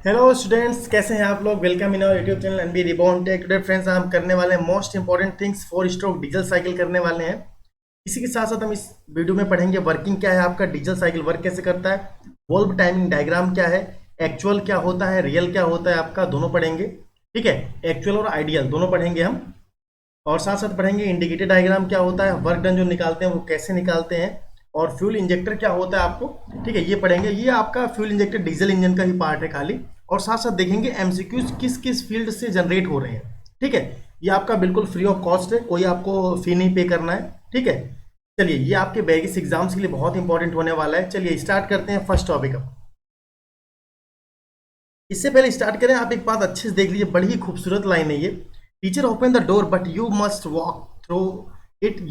Hello students, कैसे हैं आप लोग। Welcome in our YouTube channel NB reborn tech. Today friends हम करने वाले हैं most important things, 4 stroke diesel cycle करने वाले हैं। इसी के साथ साथ हम इस वीडियो में पढ़ेंगे वर्किंग क्या है, आपका डीजल साइकिल वर्क कैसे करता है, वोल्व टाइमिंग डायग्राम क्या है, एक्चुअल क्या होता है, रियल क्या होता है, आपका दोनों पढ़ेंगे। ठीक है, एक्चुअल और आइडियल दोनों पढ़ेंगे हम। और साथ साथ पढ़ेंगे इंडिकेटर डायग्राम क्या होता है, वर्क डन जो निकालते हैं वो कैसे निकालते हैं, और फ्यूल इंजेक्टर क्या होता है आपको। ठीक है, ये पढ़ेंगे। ये आपका फ्यूल इंजेक्टर डीजल इंजन का ही पार्ट है खाली। और साथ साथ देखेंगे एमसीक्यूज किस किस फील्ड से जनरेट हो रहे हैं। ठीक है, ये आपका बिल्कुल फ्री ऑफ कॉस्ट है, कोई आपको फी नहीं पे करना है। ठीक है, चलिए ये आपके बैगिस एग्जाम्स के लिए बहुत इंपॉर्टेंट होने वाला है। चलिए स्टार्ट करते हैं फर्स्ट टॉपिक अब। इससे पहले स्टार्ट करें, आप एक बात अच्छे से देख लीजिए, बड़ी ही खूबसूरत लाइन है ये। Teacher open the door but you must walk through it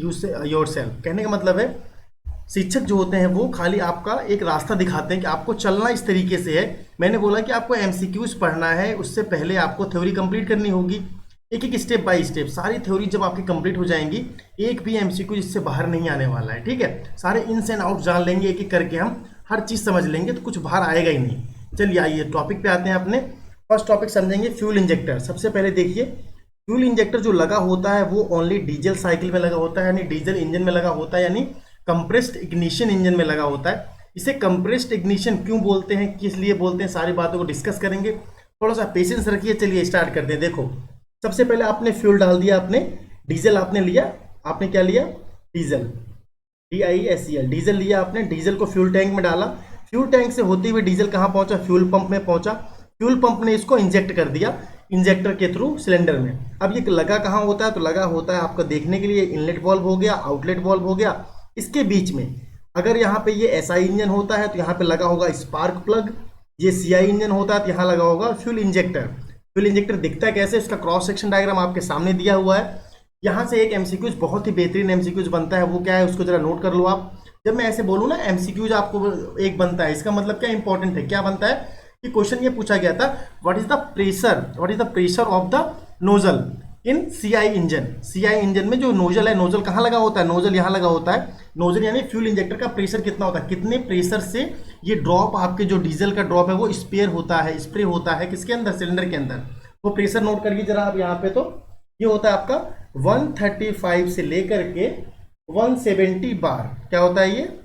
your self. कहने का मतलब है शिक्षक जो होते हैं वो खाली आपका एक रास्ता दिखाते हैं कि आपको चलना इस तरीके से है। मैंने बोला कि आपको एमसीक्यूज पढ़ना है, उससे पहले आपको थ्योरी कंप्लीट करनी होगी। एक एक स्टेप बाय स्टेप सारी थ्योरी जब आपकी कंप्लीट हो जाएंगी, एक भी एमसीक्यू इससे बाहर नहीं आने वाला है। ठीक है, सारे इन्स एंड आउट जान लेंगे, एक एक करके हम हर चीज़ समझ लेंगे, तो कुछ बाहर आएगा ही नहीं। चलिए आइए टॉपिक पे आते हैं अपने। फर्स्ट टॉपिक समझेंगे फ्यूल इंजेक्टर। सबसे पहले देखिए, फ्यूल इंजेक्टर जो लगा होता है वो ओनली डीजल साइकिल में लगा होता है, यानी डीजल इंजन में लगा होता है, यानी कंप्रेस्ड इग्निशन इंजन में लगा होता है। इसे कंप्रेस्ड इग्निशन क्यों बोलते हैं, किस लिए बोलते हैं, सारी बातों को डिस्कस करेंगे। थोड़ा सा पेशेंस रखिए। चलिए स्टार्ट करते हैं। देखो, सबसे पहले आपने फ्यूल डाल दिया, आपने डीजल आपने लिया। आपने क्या लिया? डीजल, DISEL डीजल लिया आपने। डीजल को फ्यूल टैंक में डाला। फ्यूल टैंक से होते हुए डीजल कहाँ पहुंचा? फ्यूल पंप में पहुंचा। फ्यूल पंप ने इसको इंजेक्ट कर दिया इंजेक्टर के थ्रू सिलेंडर में। अब ये लगा कहाँ होता है? तो लगा होता है आपका देखने के लिए इनलेट वॉल्व हो गया, आउटलेट वॉल्व हो गया। इसके बीच में अगर यहाँ पे ये SI इंजन होता है तो यहाँ पे लगा होगा स्पार्क प्लग। ये CI इंजन होता है तो यहाँ लगा होगा फ्यूल इंजेक्टर। फ्यूल इंजेक्टर दिखता है कैसे? उसका क्रॉस सेक्शन डायग्राम आपके सामने दिया हुआ है। यहाँ से एक एमसीक्यूज, बहुत ही बेहतरीन एमसीक्यूज बनता है। वो क्या है उसको जरा नोट कर लो आप। जब मैं ऐसे बोलूँ ना एमसीक्यूज आपको एक बनता है, इसका मतलब क्या इंपॉर्टेंट है, क्या बनता है कि क्वेश्चन ये पूछा गया था, what is the pressure of the nozzle in CI engine. CI engine में जो नोजल है, नोजल कहाँ लगा होता है? नोजल यहाँ लगा होता है। नोजल यानी फ्यूल इंजेक्टर का प्रेशर कितना होता है, कितने प्रेशर से ये ड्रॉप, आपके जो डीजल का ड्रॉप है वो स्प्रे होता है किसके अंदर? सिलेंडर के अंदर। वो प्रेशर नोट करिए जरा आप यहाँ पे। तो ये होता है आपका 135 से लेकर के 170 बार। क्या होता है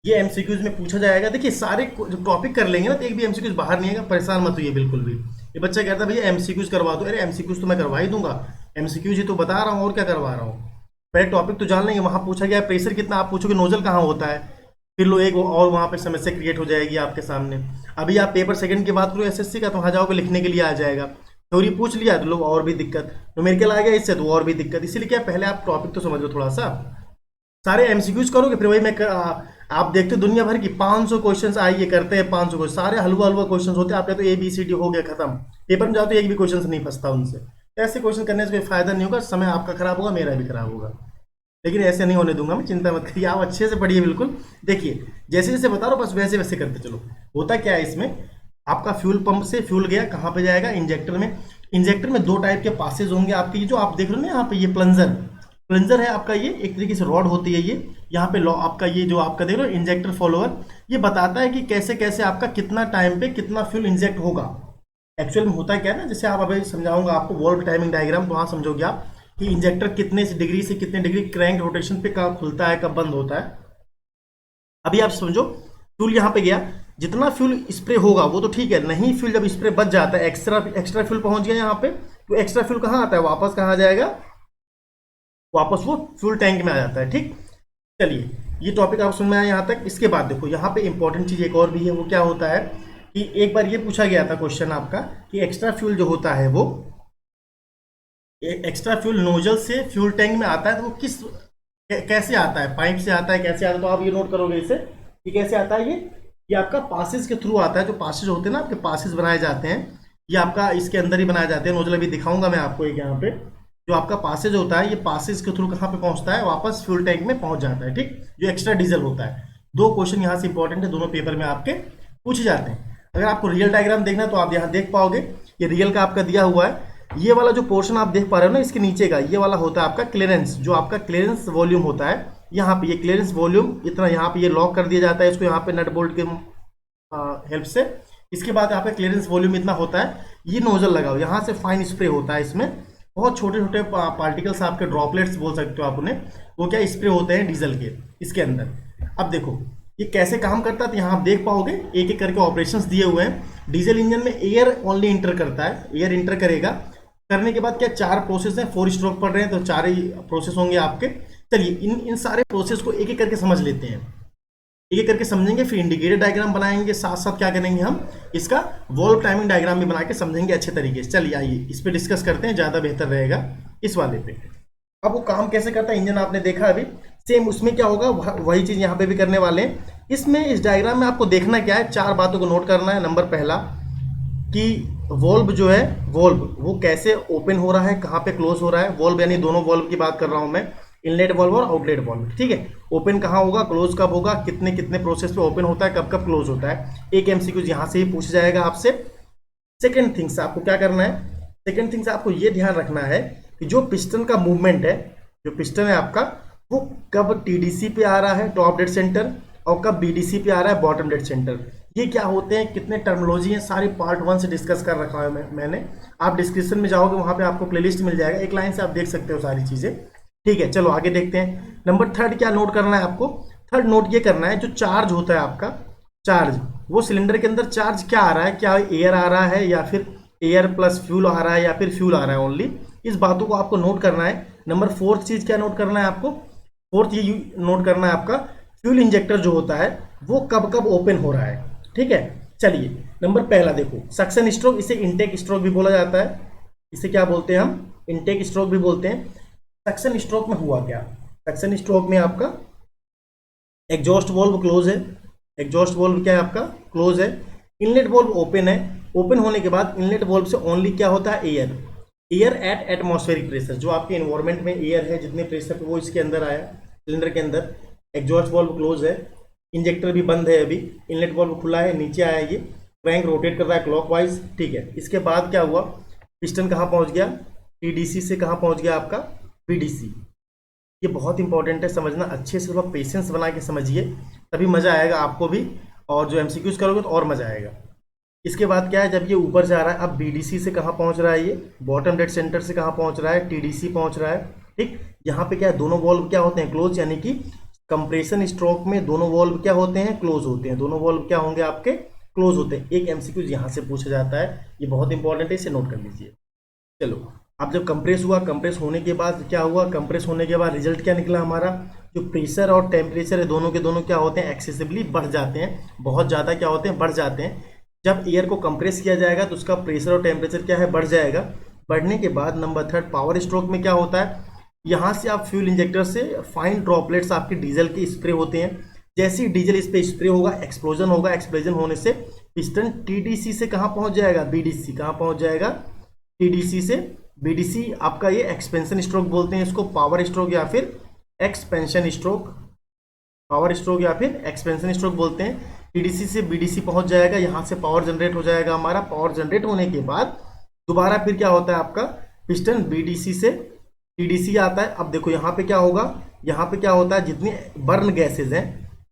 ये एमसीक्यूज में पूछा जाएगा। देखिए सारे जो टॉपिक कर लेंगे ना तो एक भी एमसीक्यूज बाहर नहीं आएगा, परेशान मत होइए बिल्कुल भी। ये बच्चा कहता है भैया एमसीक्यूज करवा दो। अरे एमसीक्यूज तो मैं करवा ही दूंगा, एमसीक्यूज ही तो बता रहा हूँ, और क्या करवा रहा हूँ। पहले टॉपिक तो जान लेंगे। वहां पूछा गया प्रेशर कितना, आप पूछोगे नोजल कहाँ होता है, फिर लो एक और वहां पर समस्या क्रिएट हो जाएगी आपके सामने। अभी आप पेपर सेकंड की बात करो SSC का, तो वहां जाओगे लिखने के लिए आ जाएगा। थ्योरी पूछ लिया तो लोग और भी दिक्कत, न्यूमेरिकल आ गया इससे तो और भी दिक्कत। इसीलिए क्या, पहले आप टॉपिक तो समझ लो थोड़ा सा। सारे एमसीक्यूज करोगे फिर वही आप देखते दुनिया भर की 500 क्वेश्चंस आइए करते हैं, 500 क्वेश्चन सारे हलवा हलवा क्वेश्चंस होते हैं। आपके तो ABCD हो गया खत्म। पेपर में जाओ तो एक भी क्वेश्चन नहीं फंसता उनसे। तो ऐसे क्वेश्चन करने से कोई फायदा नहीं होगा, समय आपका खराब होगा, मेरा भी खराब होगा। लेकिन ऐसे नहीं होने दूंगा मैं, चिंता मत करिए, आप अच्छे से पढ़िए बिल्कुल। देखिए जैसे जैसे बता रहा हूँ बस वैसे वैसे करते चलो। होता क्या है इसमें, आपका फ्यूल पंप से फ्यूल गया कहाँ पे जाएगा? इंजेक्टर में। इंजेक्टर में 2 टाइप के पासेज होंगे आपके। ये जो आप देख रहे हो ना यहाँ पे, ये प्लंजर है आपका। ये एक तरीके से रॉड होती है ये। यहाँ पे आपका ये जो आपका देख रहे हो इंजेक्टर फॉलोअर, ये बताता है कि कैसे कैसे आपका कितना टाइम पे कितना फ्यूल इंजेक्ट होगा। एक्चुअल में होता क्या है ना, जैसे आप अभी समझाऊंगा आपको वॉल्व टाइमिंग डायग्राम, तो वहाँ समझोगे आप कि इंजेक्टर कितने डिग्री से कितने डिग्री क्रैंक रोटेशन पे कब खुलता है कब बंद होता है। अभी आप समझो, फ्यूल यहाँ पे गया, जितना फ्यूल स्प्रे होगा वो तो ठीक है, नहीं फ्यूल जब स्प्रे बच जाता है, एक्स्ट्रा फ्यूल पहुंच गया यहाँ पे, तो एक्स्ट्रा फ्यूल कहाँ आता है? वापस कहाँ आ जाएगा? वापस वो फ्यूल टैंक में आ जाता है। ठीक, चलिए ये टॉपिक आप समझ में आया यहाँ तक। इसके बाद देखो यहाँ पे इंपॉर्टेंट चीज एक और भी है। वो क्या होता है कि एक बार ये पूछा गया था क्वेश्चन आपका कि एक्स्ट्रा फ्यूल जो होता है वो एक्स्ट्रा फ्यूल नोजल से फ्यूल टैंक में आता है, तो वो कैसे आता है? पाइप से आता है, कैसे आता है? तो आप ये नोट करोगे इसे कि कैसे आता है ये आपका पासेज के थ्रू आता है। जो पासेज होते हैं ना आपके, पासेज बनाए जाते हैं, ये आपका इसके अंदर ही बनाए जाते हैं। नोजल अभी दिखाऊंगा मैं आपको एक यहाँ पे। जो आपका पासेज होता है, ये पासेज के थ्रू कहाँ पे पहुंचता है? वापस फ्यूल टैंक में पहुंच जाता है। ठीक, जो एक्स्ट्रा डीजल होता है। 2 क्वेश्चन यहाँ से इंपॉर्टेंट है, दोनों पेपर में आपके पूछे जाते हैं। अगर आपको रियल डायग्राम देखना है तो आप यहाँ देख पाओगे, ये रियल का आपका दिया हुआ है। ये वाला जो पोर्शन आप देख पा रहे हो ना, इसके नीचे का ये वाला होता है आपका क्लियरेंस, जो आपका क्लियरेंस वॉल्यूम होता है। यहाँ पे ये क्लियरेंस वॉल्यूम इतना यहाँ पे ये लॉक कर दिया जाता है इसको, यहाँ पे नट बोल्ट के हेल्प से। इसके बाद यहाँ पे क्लियरेंस वॉल्यूम इतना होता है, ये नोजल लगाओ, यहाँ से फाइन स्प्रे होता है, इसमें बहुत छोटे छोटे पार्टिकल्स, आपके ड्रॉपलेट्स बोल सकते हो आप उन्हें, वो क्या स्प्रे होते हैं डीजल के इसके अंदर। अब देखो ये कैसे काम करता है, तो यहाँ आप देख पाओगे एक एक करके ऑपरेशंस दिए हुए हैं। डीजल इंजन में एयर ओनली इंटर करता है, एयर इंटर करेगा, करने के बाद क्या 4 प्रोसेस हैं, 4 स्ट्रोक पढ़ रहे हैं तो 4 ही प्रोसेस होंगे आपके। चलिए इन सारे प्रोसेस को एक एक करके समझ लेते हैं, एक एक करके समझेंगे, फिर इंडिकेटर डायग्राम बनाएंगे, साथ साथ क्या करेंगे हम इसका वॉल्व टाइमिंग डायग्राम भी बना के समझेंगे अच्छे तरीके से। चलिए आइए इस पे डिस्कस करते हैं, ज़्यादा बेहतर रहेगा इस वाले पे। अब वो काम कैसे करता है इंजन आपने देखा अभी, सेम उसमें क्या होगा वही चीज़ यहाँ पे भी करने वाले हैं। इसमें इस डायग्राम में आपको देखना क्या है, 4 बातों को नोट करना है। नंबर पहला कि वॉल्व जो है, वॉल्व वो कैसे ओपन हो रहा है, कहाँ पे क्लोज हो रहा है। वॉल्व यानी दोनों वॉल्व की बात कर रहा हूँ मैं, इनलेट वॉल्व और आउटलेट वॉल्व, ठीक है। ओपन कहाँ होगा, क्लोज कब होगा, कितने कितने प्रोसेस पे ओपन होता है, कब कब क्लोज होता है। एक एमसीक्यू यहाँ से ही पूछ जाएगा आपसे। सेकेंड थिंग्स आपको क्या करना है, सेकेंड थिंग्स आपको ये ध्यान रखना है कि जो पिस्टन का मूवमेंट है, जो पिस्टन है आपका, वो कब टीडीसी पे आ रहा है टॉप डेड सेंटर, और कब बीडीसी पे आ रहा है बॉटम डेड सेंटर। ये क्या होते हैं, कितने टर्मिनोलॉजी हैं, सारी पार्ट 1 से डिस्कस कर रखा है मैंने। आप डिस्क्रिप्शन में जाओगे, वहाँ पे आपको प्लेलिस्ट मिल जाएगा, एक लाइन से आप देख सकते हो सारी चीज़ें, ठीक है। चलो आगे देखते हैं। नंबर 3 क्या नोट करना है आपको, 3 नोट ये करना है, जो चार्ज होता है आपका, चार्ज, वो सिलेंडर के अंदर चार्ज क्या आ रहा है, क्या एयर आ रहा है या फिर एयर प्लस फ्यूल आ रहा है या फिर फ्यूल आ रहा है ओनली, इस बातों को आपको नोट करना है। नंबर 4 चीज़ क्या नोट करना है आपको, 4th ये नोट करना है आपका, फ्यूल इंजेक्टर जो होता है वो कब कब ओपन हो रहा है, ठीक है। चलिए नंबर पहला देखो, सक्शन स्ट्रोक, इसे इनटेक स्ट्रोक भी बोला जाता है, इसे क्या बोलते हैं हम, इनटेक स्ट्रोक भी बोलते हैं। सक्शन स्ट्रोक में हुआ क्या, सक्शन स्ट्रोक में आपका एग्जॉस्ट वॉल्व क्लोज है, एग्जॉस्ट वॉल्व क्या है आपका, क्लोज है। इनलेट वॉल्व ओपन है, ओपन होने के बाद इनलेट वॉल्व से ओनली क्या होता है, air, air at atmospheric pressure, जो आपके एनवायरमेंट में एयर है जितने प्रेशर पे वो इसके अंदर आया सिलेंडर के अंदर। एग्जॉस्ट वॉल्व क्लोज है, इंजेक्टर भी बंद है, अभी इनलेट वॉल्व खुला है, नीचे आया ये, क्रैंक रोटेट कर रहा है क्लॉकवाइज, ठीक है। इसके बाद क्या हुआ, पिस्टन कहाँ पहुँच गया, टीडीसी से कहाँ पहुँच गया आपका, बीडीसी। ये बहुत इंपॉर्टेंट है समझना, अच्छे से थोड़ा पेशेंस बना के समझिए, तभी मज़ा आएगा आपको भी, और जो एमसीक्यूज करोगे तो और मज़ा आएगा। इसके बाद क्या है, जब ये ऊपर जा रहा है, अब बीडीसी से कहाँ पहुँच रहा है, ये बॉटम डेड सेंटर से कहाँ पहुँच रहा है, टीडीसी पहुँच रहा है, ठीक। यहाँ पे क्या है, दोनों वॉल्व क्या होते हैं, क्लोज, यानी कि कंप्रेशन स्ट्रोक में दोनों वॉल्व क्या होते हैं, क्लोज होते हैं, दोनों वॉल्व क्या होंगे आपके, क्लोज होते हैं। एक एमसीक्यूज यहाँ से पूछा जाता है, ये बहुत इंपॉर्टेंट है, इसे नोट कर लीजिए। चलो अब जब कंप्रेस हुआ, कंप्रेस होने के बाद क्या हुआ, कंप्रेस होने के बाद रिजल्ट क्या निकला हमारा, जो प्रेशर और टेम्परेचर है दोनों के दोनों क्या होते हैं, एक्सेसिवली बढ़ जाते हैं, बहुत ज़्यादा क्या होते हैं, बढ़ जाते हैं। जब एयर को कंप्रेस किया जाएगा तो उसका प्रेशर और टेम्परेचर क्या है, बढ़ जाएगा। बढ़ने के बाद नंबर 3 पावर स्ट्रोक में क्या होता है, यहाँ से आप फ्यूल इंजेक्टर से फाइन ड्रॉपलेट्स आपके डीजल के स्प्रे होते हैं, जैसे ही डीजल इस पर स्प्रे होगा एक्सप्लोजन होगा, एक्सप्लोजन होने से पिस्टन टीडीसी से कहाँ पहुँच जाएगा, बीडीसी, कहाँ पहुँच जाएगा, टीडीसी से बीडीसी। आपका ये एक्सपेंशन स्ट्रोक बोलते हैं इसको, पावर स्ट्रोक या फिर एक्सपेंशन स्ट्रोक, पावर स्ट्रोक या फिर एक्सपेंशन स्ट्रोक बोलते हैं। टीडीसी से बीडीसी पहुंच जाएगा, यहाँ से पावर जनरेट हो जाएगा हमारा, पावर जनरेट होने के बाद दोबारा फिर क्या होता है आपका, पिस्टन बीडीसी से टीडीसी आता है। अब देखो यहाँ पे क्या होगा, यहाँ पे क्या होता है, जितनी बर्न गैसेज हैं,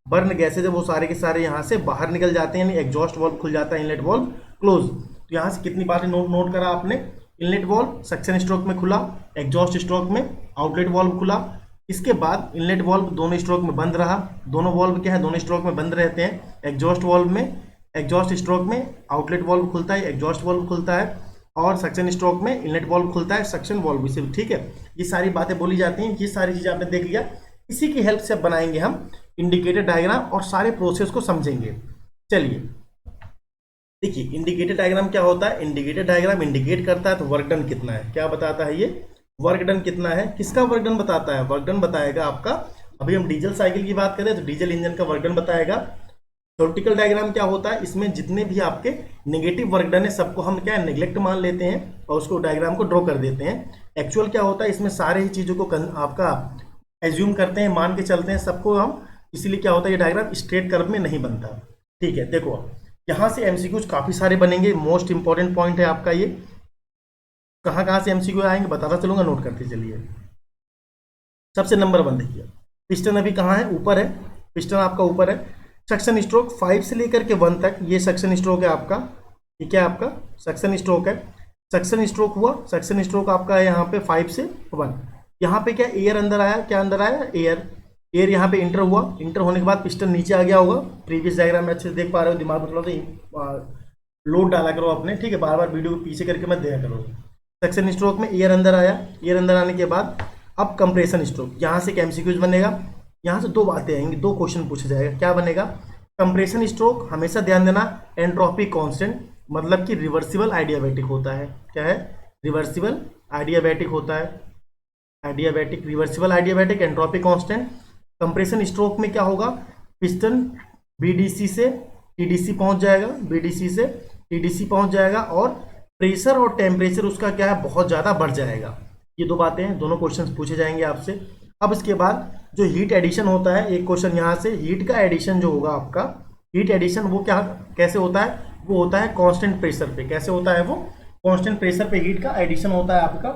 बर्न गैसेज है वो सारे के सारे यहाँ से बाहर निकल जाते हैं, यानी एग्जॉस्ट वॉल्व खुल जाता है, इनलेट वॉल्व क्लोज। तो यहाँ से कितनी बातें नोट करा आपने, इनलेट वॉल्व सक्शन स्ट्रोक में खुला, एग्जॉस्ट स्ट्रोक में आउटलेट वॉल्व खुला, इसके बाद इनलेट वॉल्व दोनों स्ट्रोक में बंद रहा, दोनों वॉल्व क्या है, दोनों स्ट्रोक में बंद रहते हैं। एग्जॉस्ट वॉल्व में, एग्जॉस्ट स्ट्रोक में आउटलेट वॉल्व खुलता है, एग्जॉस्ट वॉल्व खुलता है, और सक्शन स्ट्रोक में इनलेट वॉल्व खुलता है, सक्शन वॉल्व से, ठीक है। ये सारी बातें बोली जाती हैं, ये सारी चीज़ें आपने देख लिया। इसी की हेल्प से बनाएंगे हम इंडिकेटर डायग्राम और सारे प्रोसेस को समझेंगे। चलिए देखिए इंडिकेटर डायग्राम क्या होता है, इंडिकेटर डायग्राम इंडिकेट करता है तो वर्क डन कितना है, क्या बताता है ये, वर्क डन कितना है, किसका वर्क डन बताता है, वर्क डन बताएगा आपका, अभी हम डीजल साइकिल की बात करें तो डीजल इंजन का वर्क डन बताएगा। थ्योरेटिकल डायग्राम क्या होता है, इसमें जितने भी आपके नेगेटिव वर्क डन है सबको हम क्या है, नेग्लेक्ट मान लेते हैं और उसको डायग्राम को ड्रॉ कर देते हैं। एक्चुअल क्या होता है, इसमें सारे ही चीज़ों को आपका एज्यूम करते हैं, मान के चलते हैं सबको हम, इसीलिए क्या होता है ये डायग्राम स्ट्रेट कर्व में नहीं बनता, ठीक है। देखो यहाँ से एमसीक्यूज काफ़ी सारे बनेंगे, मोस्ट इंपॉर्टेंट पॉइंट है आपका ये, कहाँ कहाँ से एमसीक्यू आएंगे बताता चलूंगा, नोट करते चलिए। सबसे नंबर 1 देखिए, पिस्टन अभी कहाँ है, ऊपर है, पिस्टन आपका ऊपर है, सक्शन स्ट्रोक 5 से लेकर के 1 तक ये सक्शन स्ट्रोक है आपका। ये क्या है आपका सक्शन स्ट्रोक है। सक्शन स्ट्रोक हुआ, सक्शन स्ट्रोक आपका है यहाँ पे 5 से 1। यहाँ पे क्या एयर अंदर आया, क्या अंदर आया एयर। एयर यहाँ पे इंटर हुआ, इंटर होने के बाद पिस्टन नीचे आ गया होगा। प्रीवियस डायग्राम में अच्छे से देख पा रहे हो, दिमाग में थोड़ा सा लोड डाला करो अपने, ठीक है, बार बार वीडियो को पीछे करके मत देखा करो। सक्शन स्ट्रोक में एयर अंदर आया, एयर अंदर आने के बाद अब कंप्रेशन स्ट्रोक, यहाँ से एक एमसीक्यूज बनेगा। यहाँ से दो बातें आएंगी, दो क्वेश्चन पूछा जाएगा। क्या बनेगा, कंप्रेशन स्ट्रोक हमेशा ध्यान देना एंट्रोपी कांस्टेंट, मतलब कि रिवर्सिबल आइडियाबैटिक होता है। क्या है, रिवर्सिबल आइडियाबैटिक होता है। Adiabatic, reversible adiabatic, entropy constant. Compression stroke में क्या होगा, पिस्टन बीडीसी से टीडीसी पहुंच जाएगा, बीडीसी से टीडीसी पहुंच जाएगा और प्रेशर और टेम्परेचर उसका क्या है बहुत ज़्यादा बढ़ जाएगा। ये दो बातें हैं, दोनों क्वेश्चन पूछे जाएंगे आपसे। अब इसके बाद जो हीट एडिशन होता है, एक क्वेश्चन यहाँ से, हीट का एडिशन जो होगा आपका, हीट एडिशन वो क्या कैसे होता है, वो होता है कांस्टेंट प्रेशर पे। कैसे होता है वो, कांस्टेंट प्रेशर पे हीट का एडिशन होता है आपका,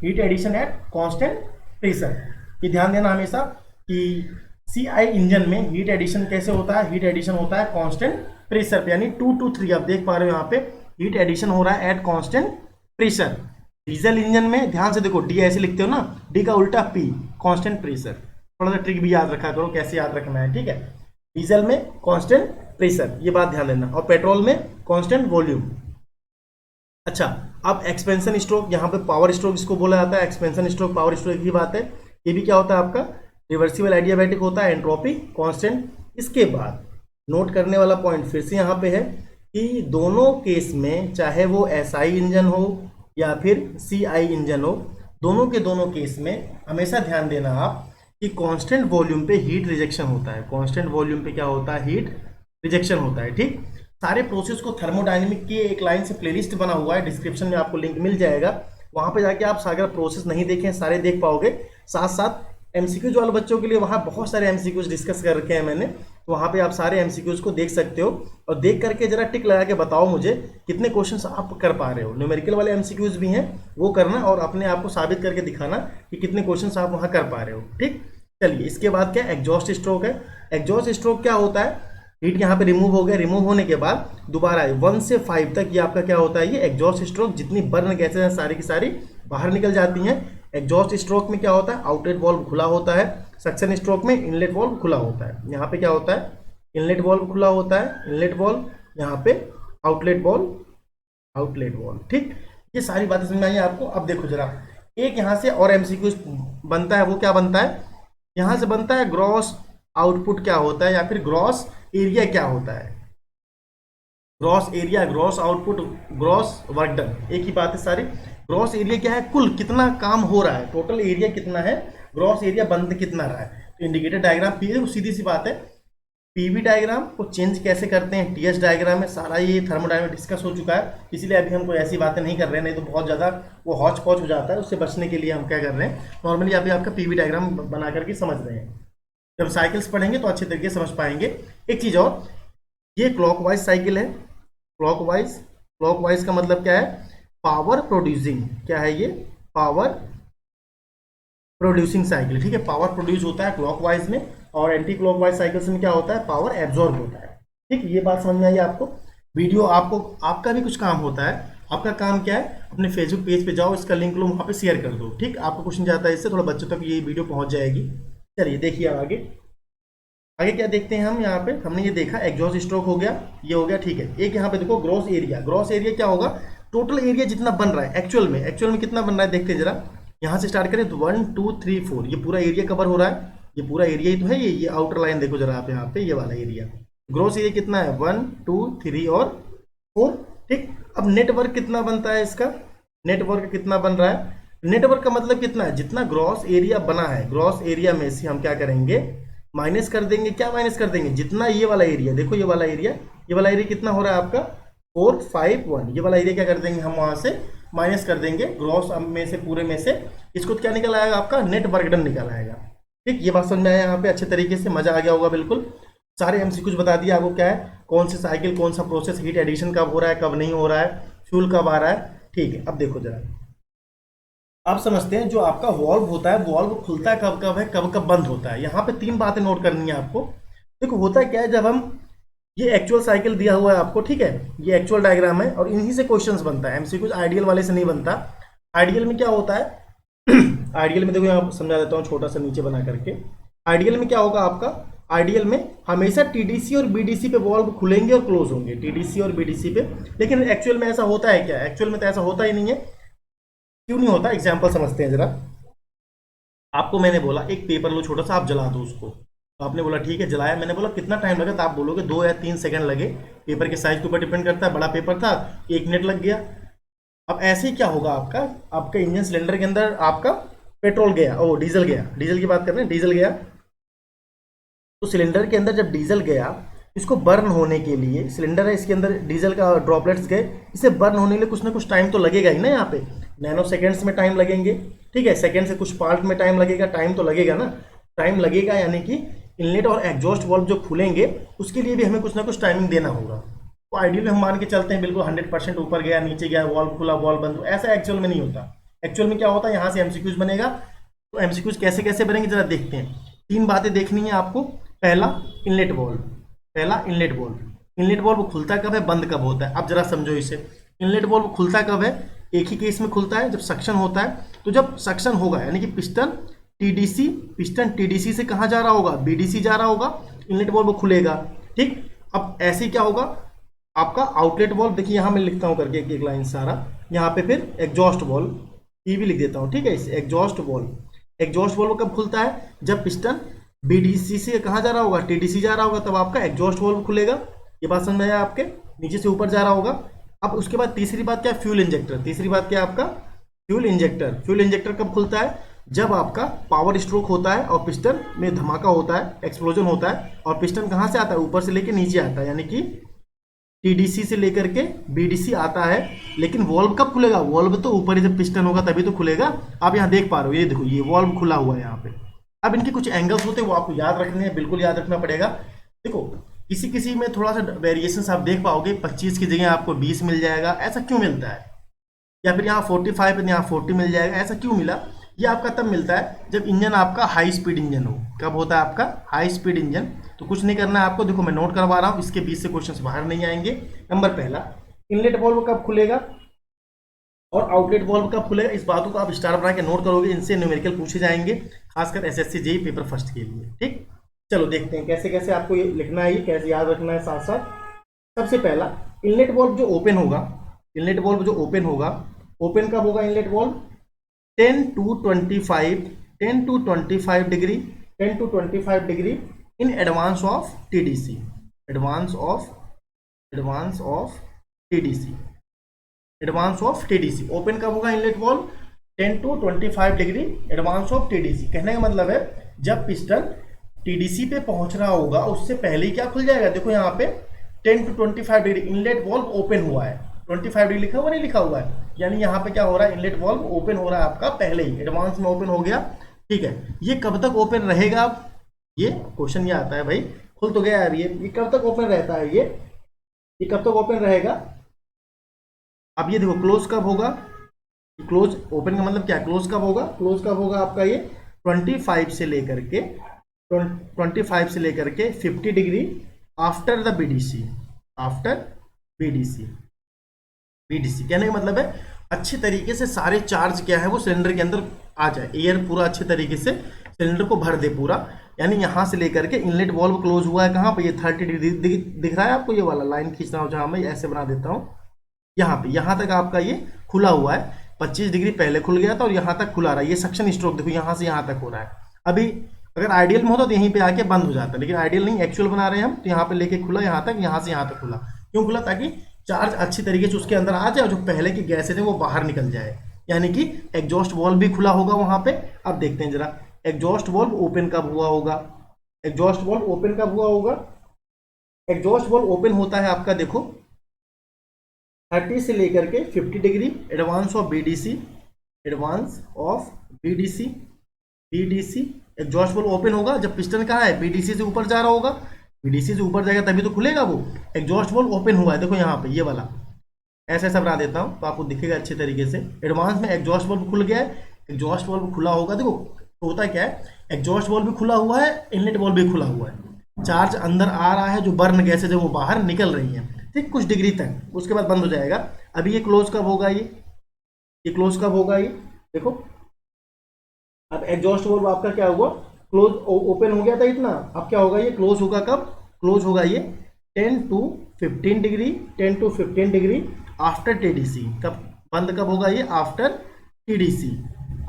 heat addition at constant pressure. ये ध्यान देना हमेशा कि सीआई इंजन में हीट एडिशन कैसे होता है, हीट एडिशन होता है कांस्टेंट प्रेशर पे, यानी 2 to 3 आप देख पा रहे हो यहाँ पे हीट एडिशन हो रहा है eight constant pressure. Diesel engine में ध्यान से देखो, डी ऐसे लिखते हो ना, डी का उल्टा पी, कांस्टेंट प्रेशर। थोड़ा सा ट्रिक भी याद रखा करो कैसे याद रखना है, ठीक है। डीजल में कांस्टेंट प्रेशर, ये बात ध्यान देना, और पेट्रोल में कांस्टेंट वॉल्यूम। अच्छा, अब एक्सपेंशन स्ट्रोक, यहाँ पे पावर स्ट्रोक इसको बोला जाता है, एक्सपेंशन स्ट्रोक पावर स्ट्रोक की बात है। ये भी क्या होता है आपका, रिवर्सिबल आइडियाबैटिक होता है, एंट्रोपी कांस्टेंट। इसके बाद नोट करने वाला पॉइंट फिर से यहाँ पे है कि दोनों केस में, चाहे वो एसआई इंजन हो या फिर सीआई इंजन हो, दोनों के दोनों केस में हमेशा ध्यान देना आप कि कांस्टेंट वॉल्यूम पे हीट रिजेक्शन होता है। कांस्टेंट वॉल्यूम पे क्या होता है, हीट रिजेक्शन होता है, ठीक। सारे प्रोसेस को थर्मोडायनेमिक की एक लाइन से प्लेलिस्ट बना हुआ है, डिस्क्रिप्शन में आपको लिंक मिल जाएगा, वहां पे जाके आप अगर प्रोसेस नहीं देखें सारे देख पाओगे। साथ साथ एमसीक्यूज वाले बच्चों के लिए वहाँ बहुत सारे एमसीक्यूज डिस्कस कर रखे हैं मैंने, तो वहाँ पे आप सारे एमसीक्यूज को देख सकते हो और देख करके जरा टिक लगा के बताओ मुझे कितने क्वेश्चंस आप कर पा रहे हो। न्यूमेरिकल वाले एमसीक्यूज भी हैं, वो करना और अपने आप को साबित करके दिखाना कि कितने क्वेश्चंस आप वहाँ कर पा रहे हो, ठीक। चलिए, इसके बाद क्या, एग्जॉस्ट स्ट्रोक है। एग्जॉस्ट स्ट्रोक क्या होता है, हीट यहाँ पे रिमूव हो गया, रिमूव होने के बाद दोबारा 1 से 5 तक ये आपका क्या होता है, ये एग्जॉस्ट स्ट्रोक, जितनी बर्न गैसेज हैं सारी की सारी बाहर निकल जाती हैं। एग्जॉस्ट स्ट्रोक में क्या होता है, आउटलेट वाल्व खुला होता है। सक्शन स्ट्रोक में इनलेट वाल्व खुला होता है। यहाँ पे क्या होता है, इनलेट वाल्व खुला होता है, इनलेट वाल्व, यहाँ पे आउटलेट वाल्व, आउटलेट वाल्व, ठीक। ये सारी बातें समझ में आई आपको। अब देखो जरा, एक यहाँ से और एमसीक्यू बनता है, वो क्या बनता है, यहाँ से बनता है ग्रॉस आउटपुट क्या होता है, या फिर ग्रॉस एरिया क्या होता है। Gross area, gross output, gross work done, एक ही बात है सारी। ग्रॉस एरिया क्या है, कुल कितना काम हो रहा है, टोटल एरिया कितना है, ग्रॉस एरिया बंद कितना रहा है। तो इंडिकेटर डायग्राम सीधी सी बात है, पीवी डायग्राम को चेंज कैसे करते हैं टीएस डायग्राम में, सारा ये थर्मोडायनामिक डिस्कस हो चुका है, इसीलिए अभी हम कोई ऐसी बातें नहीं कर रहे हैं, नहीं तो बहुत ज़्यादा वो हौच पौच हो जाता है। उससे बचने के लिए हम क्या कर रहे हैं, नॉर्मली अभी आपका पीवी डायग्राम बना करके समझ रहे हैं। जब साइकिल्स पढ़ेंगे तो अच्छे तरीके से समझ पाएंगे। एक चीज़ और, ये क्लॉकवाइज साइकिल है, क्लॉकवाइज, क्लॉकवाइज का मतलब क्या है, पावर प्रोड्यूसिंग, क्या है ये, पावर प्रोड्यूसिंग साइकिल, ठीक है। पावर प्रोड्यूस होता है क्लॉकवाइज में, और एंटी क्लॉकवाइज साइकिल्स में क्या होता है, पावर एब्जॉर्ब होता है, ठीक। ये बात समझ में आई आपको। वीडियो आपको, आपका भी कुछ काम होता है, आपका काम क्या है, अपने फेसबुक पेज पे जाओ, इसका लिंक लो, वहाँ पे शेयर कर दो, ठीक। आपको क्वेश्चन जाता है इससे, थोड़ा बच्चों तक ये वीडियो पहुँच जाएगी। चलिए देखिए आगे, आगे क्या देखते हैं हम। यहाँ पे हमने ये देखा एग्जॉस्ट स्ट्रोक हो गया, ये हो गया, ठीक है। एक यहाँ पे देखो ग्रॉस एरिया, ग्रॉस एरिया क्या होगा, टोटल एरिया जितना बन रहा है एक्चुअल में कितना बन रहा है, देखते जरा। यहाँ से स्टार्ट करें तो 1 2 3 4, ये पूरा एरिया कवर हो रहा है, ये पूरा एरिया ही तो है, ये आउटर लाइन देखो जरा आप यहाँ पे, ये वाला एरिया। ग्रॉस एरिया कितना है, 1 2 3 और 4, ठीक। अब नेटवर्क कितना बनता है इसका, नेटवर्क कितना बन रहा है, नेटवर्क का मतलब कितना है, जितना ग्रॉस एरिया बना है, ग्रॉस एरिया में से हम क्या करेंगे, माइनस कर देंगे। क्या माइनस कर देंगे, जितना ये वाला एरिया, देखो ये वाला एरिया, ये वाला एरिया कितना हो रहा है आपका 4 5 1, ये वाला एरिया क्या कर देंगे हम, वहां से माइनस कर देंगे ग्रॉस में से, पूरे में से। इसको क्या निकल आएगा आपका, नेट वर्क डन निकल आएगा, ठीक। ये बात समझ में आया यहाँ पे अच्छे तरीके से, मजा आ गया होगा बिल्कुल। सारे एमसीक्यूज बता दिया आपको क्या है, कौन सी साइकिल, कौन सा प्रोसेस, हीट एडिशन कब हो रहा है, कब नहीं हो रहा है, फ्यूल कब आ रहा है, ठीक है। अब देखो जरा, आप समझते हैं जो आपका वॉल्व होता है, वॉल्व खुलता है कब कब है, कब कब बंद होता है। यहाँ पे 3 बातें नोट करनी है आपको। देखो होता क्या है, जब हम ये एक्चुअल साइकिल दिया हुआ है आपको, ठीक है, ये एक्चुअल डायग्राम है और इन्हीं से क्वेश्चंस बनता है, एमसीक्यूज आइडियल वाले से नहीं बनता। आइडियल में क्या होता है आइडियल में देखो यहाँ समझा देता हूँ छोटा सा नीचे बना करके। आइडियल में क्या होगा आपका, आइडियल में हमेशा टीडीसी और बीडीसी पे वॉल्व खुलेंगे और क्लोज होंगे, टीडीसी और बीडीसी पे। लेकिन एक्चुअल में ऐसा होता है क्या, एक्चुअल में तो ऐसा होता ही नहीं है। क्यों नहीं होता, एग्जाम्पल समझते हैं जरा। आपको मैंने बोला एक पेपर लो छोटा सा, आप जला दो उसको, तो आपने बोला ठीक है जलाया, मैंने बोला कितना टाइम लगा, तो आप बोलोगे 2 या 3 सेकंड लगे। पेपर के साइज के ऊपर डिपेंड करता है, बड़ा पेपर था 1 मिनट लग गया। अब ऐसे ही क्या होगा आपका, आपका इंजन सिलेंडर के अंदर आपका पेट्रोल गया, ओ डीजल गया, डीजल की बात कर रहे हैं, डीजल गया। तो सिलेंडर के अंदर जब डीजल गया, इसको बर्न होने के लिए, सिलेंडर है इसके अंदर डीजल का ड्रॉपलेट्स गए, इसे बर्न होने के लिए कुछ ना कुछ टाइम तो लगेगा ही ना, यहाँ पे नैनो सेकेंड्स में टाइम लगेंगे, ठीक है, सेकेंड से कुछ पार्ट में टाइम लगेगा, टाइम तो लगेगा ना, टाइम लगेगा, यानी कि इनलेट और एग्जॉस्ट वाल्व जो खुलेंगे उसके लिए भी हमें कुछ ना कुछ टाइमिंग देना होगा। तो आइडियल हम मान के चलते हैं बिल्कुल 100% ऊपर गया नीचे गया, वॉल्व खुला वॉल्व बंद, ऐसा एक्चुअल में नहीं होता। एक्चुअल में क्या होता है, यहाँ से एमसीक्यूज बनेगा। तो एमसीक्यूज कैसे कैसे बनेंगे जरा देखते हैं। 3 बातें देखनी है आपको। पहला इनलेट वॉल्व, पहला इनलेट वॉल्व, इनलेट वॉल्व खुलता कब है, बंद कब होता है। अब जरा समझो इसे, इनलेट वॉल्व खुलता कब है, एक ही केस में खुलता है, जब सक्शन होता है। तो जब सक्शन होगा यानी कि पिस्टन टीडीसी से कहाँ जा रहा होगा, बीडीसी जा रहा होगा, इनलेट वॉल्व खुलेगा, ठीक। अब ऐसे क्या होगा आपका आउटलेट वॉल्व, देखिए यहाँ मैं लिखता हूँ करके एक एक लाइन सारा, यहाँ पे फिर एग्जॉस्ट वॉल्व ये भी लिख देता हूँ, ठीक है, इसे एग्जॉस्ट वॉल्व। एग्जॉस्ट वॉल्व कब खुलता है, जब पिस्टन बीडीसी से कहाँ जा रहा होगा, टीडीसी जा रहा होगा, तब आपका एग्जॉस्ट वॉल्व खुलेगा। ये बात समझ में आया आपके, नीचे से ऊपर जा रहा होगा। अब उसके बाद तीसरी बात क्या है, फ्यूल इंजेक्टर। तीसरी बात क्या है आपका, फ्यूल इंजेक्टर। फ्यूल इंजेक्टर कब खुलता है, जब आपका पावर स्ट्रोक होता है और पिस्टन में धमाका होता है, एक्सप्लोजन होता है, और पिस्टन कहाँ से आता है, ऊपर से लेके नीचे आता है, यानी कि टीडीसी से लेकर के बीडीसी आता है। लेकिन वॉल्व कब खुलेगा, वॉल्व तो ऊपर ही जब पिस्टन होगा तभी तो खुलेगा। आप यहाँ देख पा रहे हो, ये देखो ये वॉल्व खुला हुआ है यहाँ पे। अब इनके कुछ एंगल्स होते हैं वो आपको याद रखने हैं, बिल्कुल याद रखना पड़ेगा। देखो किसी किसी में थोड़ा सा वेरिएशन आप देख पाओगे, 25 की जगह आपको 20 मिल जाएगा, ऐसा क्यों मिलता है। या फिर यहाँ 45 है यहाँ 40 मिल जाएगा, ऐसा क्यों मिला। ये आपका तब मिलता है जब इंजन आपका हाई स्पीड इंजन हो। कब होता है आपका हाई स्पीड इंजन, तो कुछ नहीं करना है आपको, देखो मैं नोट करवा रहा हूँ, इसके बीच से क्वेश्चन बाहर नहीं आएंगे। नंबर पहला, इनलेट वॉल्व कब खुलेगा और आउटलेट वॉल्व कब खुलेगा, इस बातों को आप स्टार बना के नोट करोगे, इनसे न्यूमेरिकल पूछे जाएंगे, खासकर एसएससी जेईई पेपर फर्स्ट के लिए, ठीक। चलो देखते हैं कैसे कैसे आपको ये लिखना है, ये कैसे याद रखना है साथ साथ। सबसे पहला, इनलेट वॉल्व जो ओपन होगा, इनलेट वॉल्व जो ओपन होगा, ओपन कब होगा inlet valve, 10 to 25 10 to 25 degree 10 to 25 degree in advance of TDC, advance of TDC, advance of TDC. Open कब होगा inlet valve, 10 to 25 degree advance of TDC. कहने का मतलब है जब पिस्टन टीडीसी पे पहुंच रहा होगा उससे पहले ही क्या खुल जाएगा, देखो यहाँ पे 10 to 25 degree inlet valve open हुआ है, 25 डिग्री लिखा हुआ नहीं लिखा हुआ है, यानी यहाँ पे क्या हो रहा है, इनलेट वॉल्व ओपन हो रहा है आपका पहले ही, एडवांस में ओपन हो गया, ठीक है। ये कब तक ओपन रहेगा, ये क्वेश्चन ये आता है भाई, खुल तो गया यार, ये कब तक ओपन रहता है, ये कब तक ओपन रहेगा। अब ये देखो क्लोज कब होगा, क्लोज ओपन का मतलब क्या, क्लोज कब होगा, क्लोज कब होगा आपका ये 25 से लेकर के 50 degree after the BDC, after BDC. BDC कहने का मतलब है अच्छे तरीके से सारे चार्ज क्या है वो सिलेंडर के अंदर आ जाए, एयर पूरा अच्छे तरीके से सिलेंडर को भर दे पूरा। यानी यहाँ से लेकर के इनलेट वॉल्व क्लोज हुआ है कहाँ पे, ये 30 डिग्री दिख रहा है आपको, ये वाला लाइन खींच रहा हूँ जहाँ मैं ऐसे बना देता हूँ, यहाँ पे यहाँ तक आपका ये खुला हुआ है, 25 डिग्री पहले खुल गया था और यहाँ तक खुला रहा है। ये सक्शन स्ट्रोक देखो यहाँ से यहाँ तक हो रहा है। अभी अगर आइडियल में होता तो यहीं पे आके बंद हो जाता, लेकिन आइडियल नहीं, एक्चुअल बना रहे हैं हम, तो यहाँ पे लेके खुला यहाँ तक, यहाँ से यहाँ तक खुला। क्यों खुला, ताकि चार्ज अच्छी तरीके से उसके अंदर आ जाए, जो पहले की गैसें थे वो बाहर निकल जाए, यानी कि एग्जॉस्ट वॉल्व भी खुला होगा वहां पे। अब देखते हैं जरा एग्जॉस्ट वॉल्व ओपन कब हुआ होगा, एग्जॉस्ट वॉल्व ओपन कब हुआ होगा। एग्जॉस्ट वॉल्व ओपन होता है आपका देखो 30 से लेकर के 50 degree advance of BDC, advance of BDC, BDC exhaust valve open होगा जब पिस्टन कहाँ है, बीडीसी से ऊपर जा रहा होगा, बीडीसी से ऊपर जाएगा तभी तो खुलेगा वो। एग्जॉस्ट वॉल्व ओपन हुआ है देखो यहाँ पे, ये वाला ऐसा ऐसा बना देता हूँ तो आपको दिखेगा अच्छे तरीके से। एडवांस में एग्जॉस्ट वॉल्व खुल गया है, एग्जॉस्ट वॉल्व खुला होगा, देखो तो होता क्या है, एग्जॉस्ट वॉल्व भी खुला हुआ है, इनलेट वॉल्व भी खुला हुआ है। चार्ज अंदर आ रहा है, जो बर्न गैसेज है वो बाहर निकल रही है, ठीक, कुछ डिग्री तक, उसके बाद बंद हो जाएगा। अभी ये क्लोज कब होगा, ये क्लोज कब होगा, ये देखो। अब एग्जॉस्ट वाल्व आपका क्या हुआ, क्लोज, ओपन हो गया था इतना, अब क्या होगा, ये क्लोज होगा कब, क्लोज होगा ये 10 to 15 degree, 10 to 15 degree after TDC. कब बंद कब होगा ये, after TDC,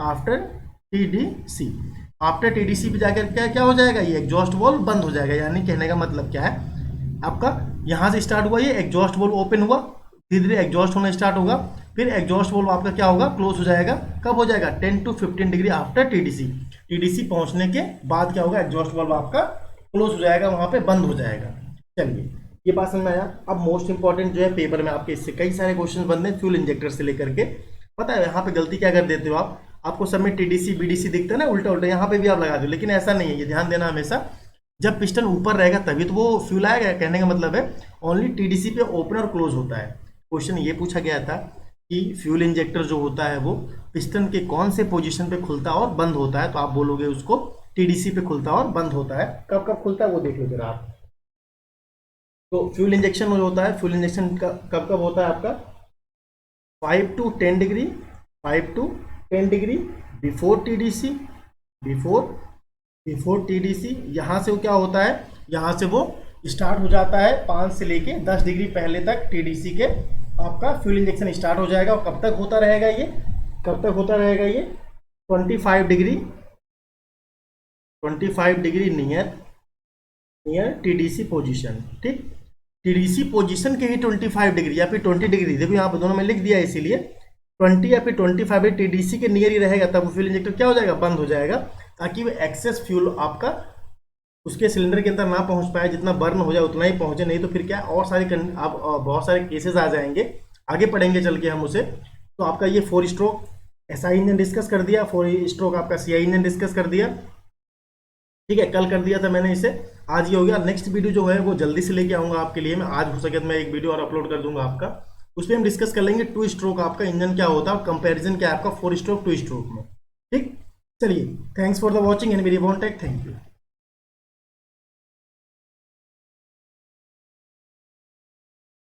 after TDC. After TDC पे जाकर क्या क्या हो जाएगा, ये एग्जॉस्ट वाल्व बंद हो जाएगा। यानी कहने का मतलब क्या है आपका, यहां से स्टार्ट हुआ, ये एग्जॉस्ट वाल्व ओपन हुआ, धीरे धीरे एग्जॉस्ट होना स्टार्ट होगा, फिर एग्जॉस्ट वाल्व आपका क्या होगा, क्लोज हो जाएगा। कब हो जाएगा, 10 to 15 degree after TDC. TDC पहुंचने के बाद क्या होगा, एग्जॉस्ट वाल्व आपका क्लोज हो जाएगा, वहां पे बंद हो जाएगा। चलिए, ये बात समझ में आया। अब मोस्ट इंपॉर्टेंट जो है पेपर में आपके इससे कई सारे क्वेश्चन बनते हैं फ्यूल इंजेक्टर से लेकर के। पता है यहाँ पे गलती क्या कर देते हो आप, आपको सब में टीडीसी बीडीसी दिखता है ना, उल्टा उल्टा यहाँ पे भी आप लगा दो, लेकिन ऐसा नहीं है, ये ध्यान देना हमेशा, जब पिस्टन ऊपर रहेगा तभी तो वो फ्यूल आएगा। कहने का मतलब है ओनली टीडीसी पे ओपन और क्लोज होता है। क्वेश्चन ये पूछा गया था कि फ्यूल इंजेक्टर जो होता है वो पिस्टन के कौन से पोजीशन पे खुलता है और बंद होता है, तो आप बोलोगे उसको टीडीसी पे खुलता है और बंद होता है। कब कब खुलता है वो देख लो जरा आप। तो फ्यूल इंजेक्शन जो होता है, फ्यूल इंजेक्शन कब कब होता है आपका, 5 to 10 degree, 5 to 10 degree before TDC, before before TDC. यहाँ से वो क्या होता है, यहाँ से वो स्टार्ट हो जाता है 5 से लेके 10 डिग्री पहले तक टीडीसी के आपका फ्यूल इंजेक्शन स्टार्ट हो जाएगा। और कब तक होता रहेगा ये, कब तक होता रहेगा ये, 25 degree, 25 degree near near TDC position, ठीक। टीडीसी पोजीशन के ही 25 डिग्री या फिर 20 डिग्री, देखो यहाँ पर दोनों में लिख दिया है, इसीलिए 20 या फिर 25 टीडीसी के नियर ही रहेगा, तब वो फ्यूल इंजेक्टर क्या हो जाएगा, बंद हो जाएगा, ताकि वो एक्सेस फ्यूल आपका उसके सिलेंडर के अंदर ना पहुंच पाए, जितना बर्न हो जाए उतना ही पहुंचे, नहीं तो फिर क्या और सारे आप बहुत सारे केसेस आ जाएंगे, आगे पढ़ेंगे चल के हम उसे। तो आपका ये 4 स्ट्रोक एसआई इंजन डिस्कस कर दिया, 4 स्ट्रोक आपका सीआई इंजन डिस्कस कर दिया, ठीक है, कल कर दिया था मैंने इसे, आज ये हो गया। नेक्स्ट वीडियो जो है वो जल्दी से लेके आऊंगा आपके लिए मैं, आज हो सके तो मैं एक वीडियो और अपलोड कर दूंगा आपका, उस पर हम डिस्कस कर लेंगे 2 स्ट्रोक आपका इंजन क्या होता है और कंपैरिजन क्या है आपका 4 स्ट्रोक 2 स्ट्रोक में, ठीक। चलिए, thanks for the watching and very want tech, thank you.